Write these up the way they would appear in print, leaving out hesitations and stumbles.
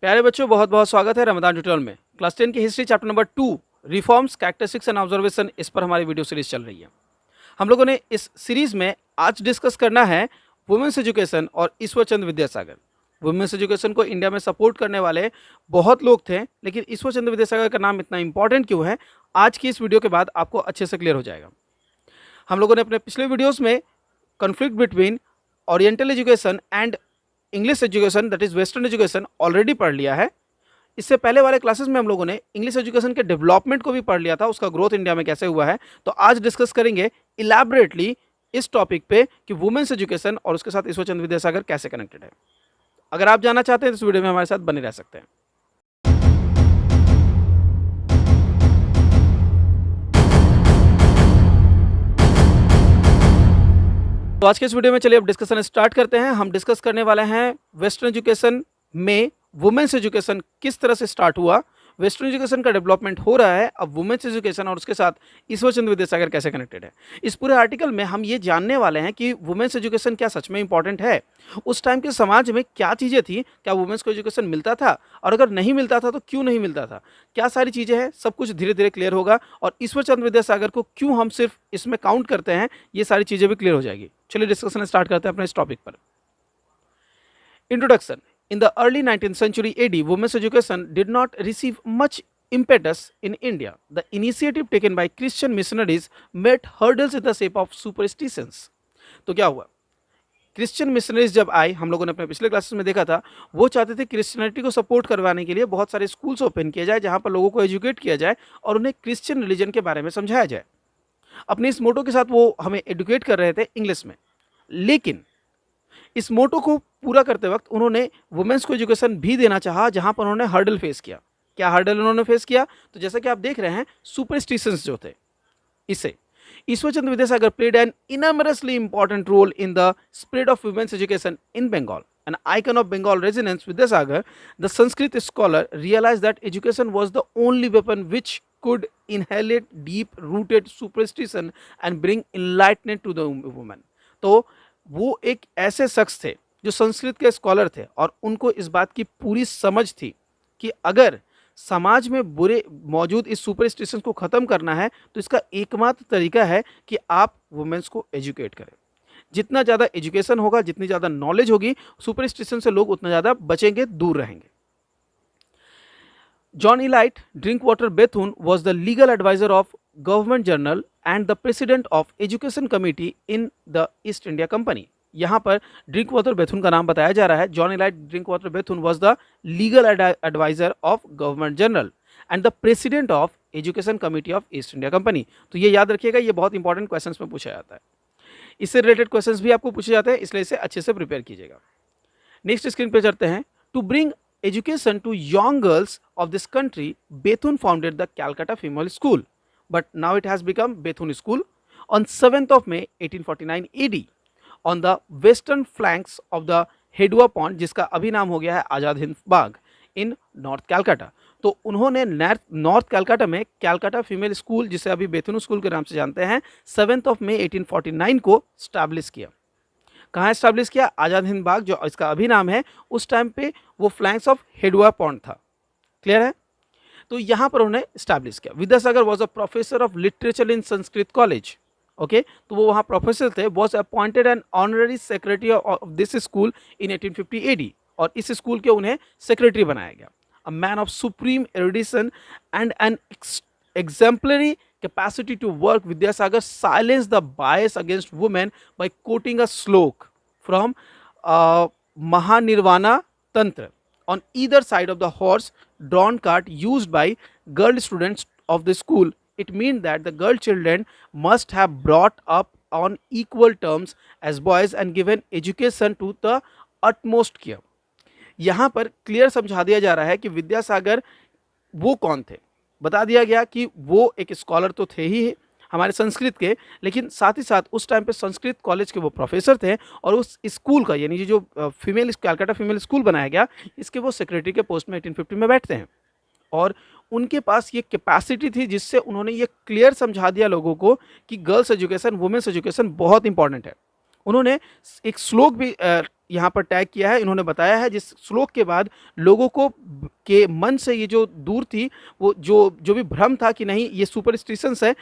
प्यारे बच्चों, बहुत बहुत स्वागत है रमदान ट्यूटोरियल में। क्लास 10 की history chapter number 2 reforms, characteristics and observation, इस पर हमारी वीडियो सीरीज चल रही है। हम लोगों ने इस सीरीज में आज डिस्कस करना है वुमेन्स एजुकेशन और ईश्वर चंद्र विद्यासागर। वुमेन्स एजुकेशन को इंडिया में सपोर्ट करने वाले बहुत लोग थे, लेकिन ईश्वर चंद्र विद्यासागर का नाम इतना इंपॉर्टेंट क्यों है, आज की इस वीडियो के बाद आपको अच्छे से क्लियर हो जाएगा। हम लोगों ने अपने पिछले वीडियोज़ में conflict between oriental education and English education, that is western education, already पढ़ लिया है। इससे पहले वाले क्लासेस में हम लोगों ने इंग्लिश एजुकेशन के डेवलपमेंट को भी पढ़ लिया था, उसका ग्रोथ इंडिया में कैसे हुआ है। तो आज डिस्कस करेंगे इलैबोरेटली इस टॉपिक पे कि वुमेन्स एजुकेशन और उसके साथ ईश्वर चंद्र विद्यासागर कैसे कनेक्टेड है। अगर आप जानना चाहते हैं तो इस वीडियो में हमारे साथ बने रह सकते हैं। तो आज के इस वीडियो में चलिए अब डिस्कशन स्टार्ट करते हैं। हम डिस्कस करने वाले हैं वेस्टर्न एजुकेशन में वुमेन्स एजुकेशन किस तरह से स्टार्ट हुआ, वेस्टर्न एजुकेशन का डेवलपमेंट हो रहा है, अब वुमेन्स एजुकेशन और उसके साथ ईश्वर चंद्र विद्यासागर कैसे कनेक्टेड है। इस पूरे आर्टिकल में हम ये जानने वाले हैं कि वुमेन्स एजुकेशन क्या सच में इंपॉर्टेंट है, उस टाइम के समाज में क्या चीज़ें थी, क्या वुमेन्स को एजुकेशन मिलता था, और अगर नहीं मिलता था तो क्यों नहीं मिलता था, क्या सारी चीज़ें हैं, सब कुछ धीरे धीरे क्लियर होगा। और ईश्वर चंद्र विद्यासागर को क्यों हम सिर्फ इसमें काउंट करते हैं, ये सारी चीज़ें भी क्लियर हो जाएगी। चलिए डिस्कशन स्टार्ट करते हैं अपने इस टॉपिक पर। Introduction. In the early 19th century AD, women's education did not receive much impetus in India. The initiative taken by Christian missionaries met hurdles in the shape of superstitions. तो क्या हुआ, Christian missionaries जब आए, हम लोगों ने अपने पिछले क्लासेस में देखा था, वो चाहते थे क्रिश्चियनिटी को सपोर्ट करवाने के लिए बहुत सारे स्कूल्स ओपन किए जाए जहाँ पर लोगों को एजुकेट किया जाए और उन्हें क्रिश्चियन रिलीजन के बारे में समझाया जाए। अपने इस मोटो के साथ वो हमें एडुकेट कर रहे थे इंग्लिश में, लेकिन इस मोटो को पूरा करते वक्त उन्होंने वुमेन्स को एजुकेशन भी देना चाहा, जहां पर उन्होंने हर्डल फेस किया। क्या हर्डल उन्होंने फेस किया, तो जैसा कि आप देख रहे हैं, सुपरस्टिशंस जो थे, इसे Ishwar Chandra Vidyasagar played an immensely important role in the spread of women's education in Bengal. An icon of Bengal resonance, Vidyasagar, the Sanskrit scholar, realized that education was the only weapon which could annihilate deep-rooted superstition and bring enlightenment to the woman. तो वो एक ऐसे शख्स थे जो संस्कृत के scholar थे और उनको इस बात की पूरी समझ थी कि अगर समाज में बुरे मौजूद इस सुपरस्टिशन को ख़त्म करना है तो इसका एकमात्र तरीका है कि आप वुमेन्स को एजुकेट करें। जितना ज़्यादा एजुकेशन होगा, जितनी ज़्यादा नॉलेज होगी, सुपरस्टिशन से लोग उतना ज़्यादा बचेंगे, दूर रहेंगे। John Eliot Drinkwater Bethune was the legal advisor of Government General and the president of Education Committee in the East India Company. यहाँ पर ड्रिंकवाटर बेथुन का नाम बताया जा रहा है। John Elliot Drinkwater Bethune was the legal advisor of Government General and the president of Education Committee of East India Company. तो ये याद रखिएगा, ये बहुत इंपॉर्टेंट क्वेश्चंस में पूछा जाता है, इससे रिलेटेड क्वेश्चंस भी आपको पूछे जाते हैं, इसलिए इसे अच्छे से प्रिपेयर कीजिएगा। नेक्स्ट स्क्रीन पे चलते हैं। To bring education to young girls of this country, Bethune founded the Calcutta Female School, but now it has become Bethune School on 7th of May 1849 AD on the western flanks of the Hedua Pond, जिसका अभी नाम हो गया है आज़ाद हिंद बाग, इन north Calcutta. तो उन्होंने north Calcutta में Calcutta female school, जिसे अभी बेथुन स्कूल के नाम से जानते हैं, 7th of May 1849 को स्टैब्लिश किया। कहाँ एस्टैब्लिश किया? आज़ाद हिंद बाग, जो इसका अभी नाम है, उस टाइम पे वो फ्लैंक्स ऑफ हेडुआ पॉन्ड था। क्लियर है? तो यहाँ पर उन्होंने एस्टैब्लिश किया। Vidyasagar was a professor of literature in Sanskrit college. Okay, तो वो वहाँ प्रोफेसर थे। Was appointed an honorary secretary of this school in 1850 AD, और इस स्कूल के उन्हें सेक्रेटरी बनाया गया। A man of supreme erudition and an exemplary capacity to work, Vidyasagar silenced the bias against women by quoting a slok from Mahanirvana Tantra on either side of the horse drawn cart used by girl students of the school. It means that the girl children must have brought up on equal terms as boys and given education to the utmost care. यहाँ पर clear समझा दिया जा रहा है कि विद्यासागर वो कौन थे। बता दिया गया कि वो एक स्कॉलर तो थे ही हमारे संस्कृत के, लेकिन साथ ही साथ उस टाइम पे संस्कृत कॉलेज के वो प्रोफेसर थे, और उस स्कूल का, यानी जो फीमेल कैलकाटा फीमेल स्कूल बनाया गया, इसके वो सेक्रेटरी के पोस्ट में 1850 में बैठते हैं। और उनके पास ये कैपेसिटी थी जिससे उन्होंने ये क्लियर समझा दिया लोगों को कि गर्ल्स एजुकेशन, वुमेन्स एजुकेशन बहुत इंपॉर्टेंट है। उन्होंने एक श्लोक भी यहाँ पर टैग किया है, इन्होंने बताया है, जिस श्लोक के बाद लोगों को के मन से ये जो दूर थी, वो जो जो भी भ्रम था कि नहीं ये सुपरस्टिशंस है,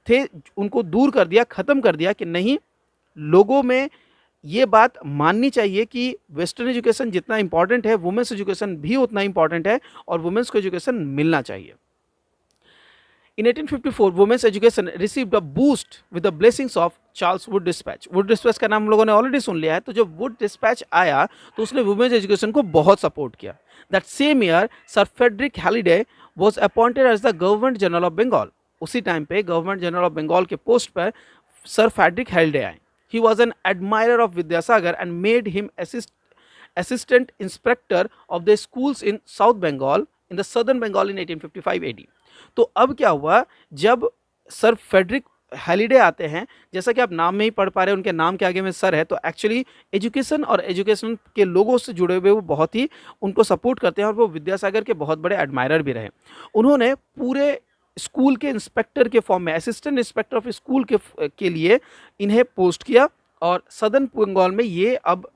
थे, उनको दूर कर दिया, ख़त्म कर दिया कि नहीं, लोगों में ये बात माननी चाहिए कि वेस्टर्न एजुकेशन जितना इंपॉर्टेंट है, वुमेन्स एजुकेशन भी उतना इंपॉर्टेंट है और वुमेन्स को एजुकेशन मिलना चाहिए। In 1854, women's education received a boost with the blessings of Charles Wood Dispatch. Wood Dispatch का नाम हम लोगों ने ऑलरेडी सुन लिया है, तो जब Wood Dispatch आया तो उसने वुमेन्स एजुकेशन को बहुत सपोर्ट किया। That same year, Sir Frederick Halliday was appointed as the Governor General of Bengal. उसी टाइम पे गवर्नर जनरल ऑफ बंगाल के पोस्ट पर सर फ्रेडरिक हेल्डे आए। He was an admirer of Vidyasagar and made him assistant inspector of the schools in South Bengal in the Southern Bengal in 1855 AD. तो अब क्या हुआ, जब सर फ्रेडरिक हेलिडे आते हैं, जैसा कि आप नाम में ही पढ़ पा रहे हैं, उनके नाम के आगे में सर है, तो एक्चुअली एजुकेशन और एजुकेशन के लोगों से जुड़े हुए वो बहुत ही उनको सपोर्ट करते हैं और वो विद्यासागर के बहुत बड़े एडमायरर भी रहे। उन्होंने पूरे स्कूल के इंस्पेक्टर के फॉर्म में, असिस्टेंट इंस्पेक्टर ऑफ स्कूल के लिए इन्हें पोस्ट किया और सदर्न बंगाल में ये अब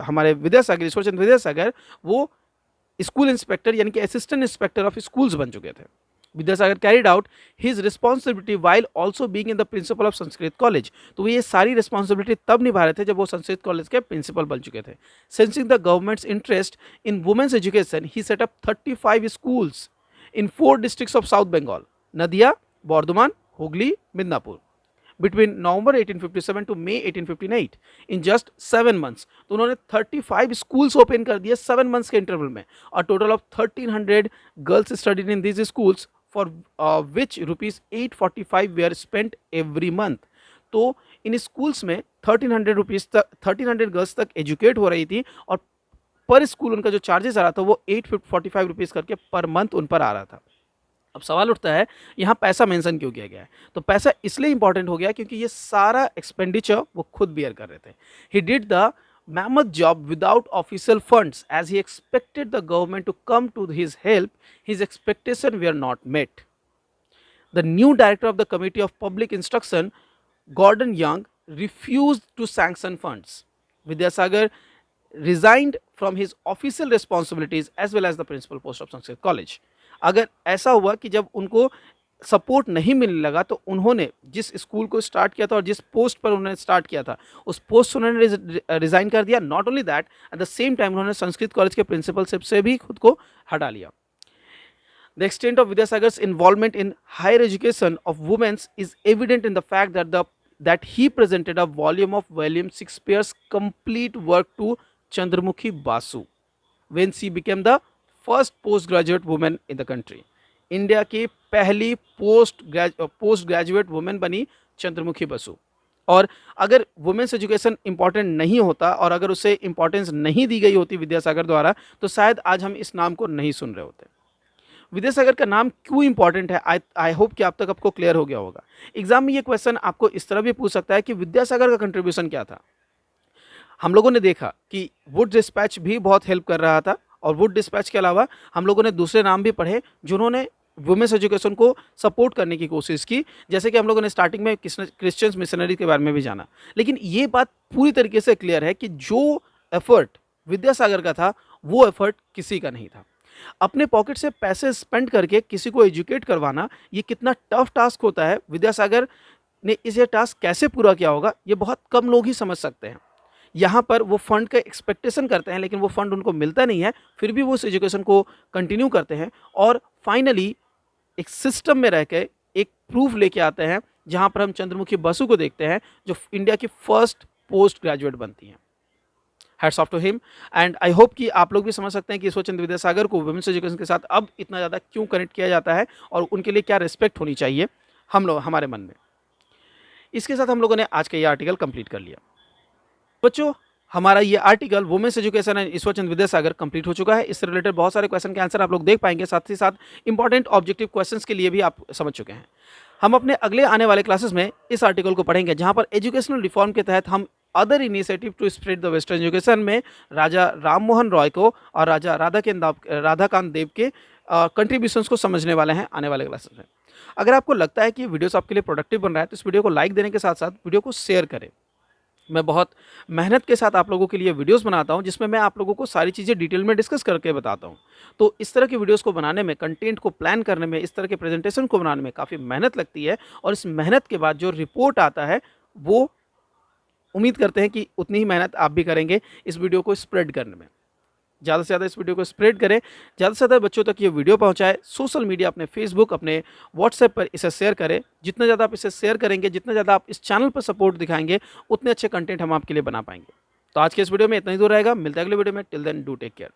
हमारे विद्यासागर, ईश्वरचंद्र विद्यासागर वो स्कूल इंस्पेक्टर यानी कि असिस्टेंट इंस्पेक्टर ऑफ स्कूल्स बन चुके थे। Vidyasagar carried out his responsibility while also being in the principle of Sanskrit college. तो वो ये सारी रिस्पॉन्सिबिलिटी तब निभा रहे थे जब वो संस्कृत कॉलेज के प्रिंसिपल बन चुके थे। Sensing the government's interest in women's education he set up 35 schools in 4 districts of South Bengal, Nadia, Bardhaman, Hooghly, Midnapore, between November 1857 to May 1859 in just 7 months। तो उन्होंने 35 स्कूल्स ओपन कर दिए 7 मंथ्स के इंटरवल में और total of 1300 girls studied in these schools for which ₹845 were spent every month. तो इन schools में 1300 गर्ल्स तक एजुकेट हो रही थी और पर स्कूल उनका जो चार्जेस आ रहा था वो ₹845 करके पर मंथ उन पर आ रहा था। अब सवाल उठता है यहाँ पैसा मेंशन क्यों किया गया है? तो पैसा इसलिए इंपॉर्टेंट हो गया क्योंकि ये सारा एक्सपेंडिचर वो खुद बियर कर रहे थे। He did the mammoth job without official funds as he expected the government to come to his help. His expectations were not met. The new director of the Committee of Public Instruction, Gordon Young, refused to sanction funds. Vidyasagar resigned from his official responsibilities as well as the principal post of Sanskrit College. अगर ऐसा हुआ कि जब उनको support नहीं मिलने लगा तो उन्होंने जिस स्कूल को स्टार्ट किया था और जिस पोस्ट पर उन्होंने स्टार्ट किया था उस पोस्ट से उन्होंने रिज़ाइन कर दिया। Not only that, at the same time उन्होंने संस्कृत कॉलेज के प्रिंसिपलशिप से भी खुद को हटा लिया। The extent of Vidyasagar's involvement in higher education of women is evident in the fact that he presented a volume of William Shakespeare's complete work to Chandramukhi Basu when she became the first postgraduate woman in the country. India की पहली post graduate women बनी चंद्रमुखी बसु। और अगर women's education important नहीं होता और अगर उसे इंपॉर्टेंस नहीं दी गई होती विद्यासागर द्वारा तो शायद आज हम इस नाम को नहीं सुन रहे होते। विद्यासागर का नाम क्यों इंपॉर्टेंट है, आई होप कि आप तक आपको क्लियर हो गया होगा। एग्जाम में ये क्वेश्चन आपको इस तरह भी पूछ सकता है कि विद्यासागर का कंट्रीब्यूशन क्या था। हम लोगों ने देखा कि वुड डिस्पैच भी बहुत हेल्प कर रहा था और वुड डिस्पैच के अलावा हम लोगों ने दूसरे नाम भी पढ़े जिन्होंने वुमेन्स एजुकेशन को सपोर्ट करने की कोशिश की, जैसे कि हम लोगों ने स्टार्टिंग में क्रिश्चियंस मिशनरी के बारे में भी जाना। लेकिन ये बात पूरी तरीके से क्लियर है कि जो एफर्ट विद्यासागर का था वो एफर्ट किसी का नहीं था। अपने पॉकेट से पैसे स्पेंड करके किसी को एजुकेट करवाना ये कितना टफ टास्क होता है, विद्यासागर ने इसे टास्क कैसे पूरा किया होगा ये बहुत कम लोग ही समझ सकते हैं। यहाँ पर वो फंड का एक्सपेक्टेशन करते हैं लेकिन वो फंड उनको मिलता नहीं है, फिर भी वो उस एजुकेशन को कंटिन्यू करते हैं और फाइनली एक सिस्टम में रह के एक प्रूफ लेके आते हैं जहाँ पर हम चंद्रमुखी बसु को देखते हैं जो इंडिया की फर्स्ट पोस्ट ग्रेजुएट बनती हैं। Hats off to him and I hope कि आप लोग भी समझ सकते हैं कि ईश्वरचंद्र विद्यासागर को वुमेन्स एजुकेशन के साथ अब इतना ज़्यादा क्यों कनेक्ट किया जाता है और उनके लिए क्या रिस्पेक्ट होनी चाहिए हमारे मन में। इसके साथ हम लोगों ने आज का ये आर्टिकल कंप्लीट कर लिया। बच्चों, हमारा ये article women's education and Ishwarchandra Vidyasagar complete हो चुका है। इससे रिलेटेड बहुत सारे क्वेश्चन के आंसर आप लोग देख पाएंगे, साथ ही साथ इंपॉर्टेंट ऑब्जेक्टिव क्वेश्चंस के लिए भी आप समझ चुके हैं। हम अपने अगले आने वाले क्लासेस में इस आर्टिकल को पढ़ेंगे जहां पर एजुकेशनल रिफॉर्म के तहत हम other initiative to spread the western education में राजा राममोहन रॉय को और राजा राधाकांत देव के कंट्रीब्यूशंस को समझने वाले हैं आने वाले क्लासेस में। अगर आपको लगता है कि वीडियोस आपके लिए प्रोडक्टिव बन रहा है तो इस वीडियो को लाइक देने के साथ साथ वीडियो को शेयर करें। मैं बहुत मेहनत के साथ आप लोगों के लिए वीडियोस बनाता हूं, जिसमें मैं आप लोगों को सारी चीज़ें डिटेल में डिस्कस करके बताता हूं। तो इस तरह की वीडियोस को बनाने में, कंटेंट को प्लान करने में, इस तरह के प्रेजेंटेशन को बनाने में काफ़ी मेहनत लगती है, और इस मेहनत के बाद जो रिपोर्ट आता है, वो उम्मीद करते हैं कि उतनी ही मेहनत आप भी करेंगे इस वीडियो को स्प्रेड करने में। ज़्यादा से ज़्यादा इस वीडियो को स्प्रेड करें, ज़्यादा से ज़्यादा बच्चों तक ये वीडियो पहुँचाएँ, सोशल मीडिया, अपने फेसबुक, अपने व्हाट्सएप पर इसे शेयर करें। जितना ज़्यादा आप इसे शेयर करेंगे, जितना ज़्यादा आप इस चैनल पर सपोर्ट दिखाएँगे, उतने अच्छे कंटेंट हम आपके लिए बना पाएँगे। तो आज के इस वीडियो में इतना ही दूर रहेगा, मिलते हैं अगले वीडियो में। Till then do take care.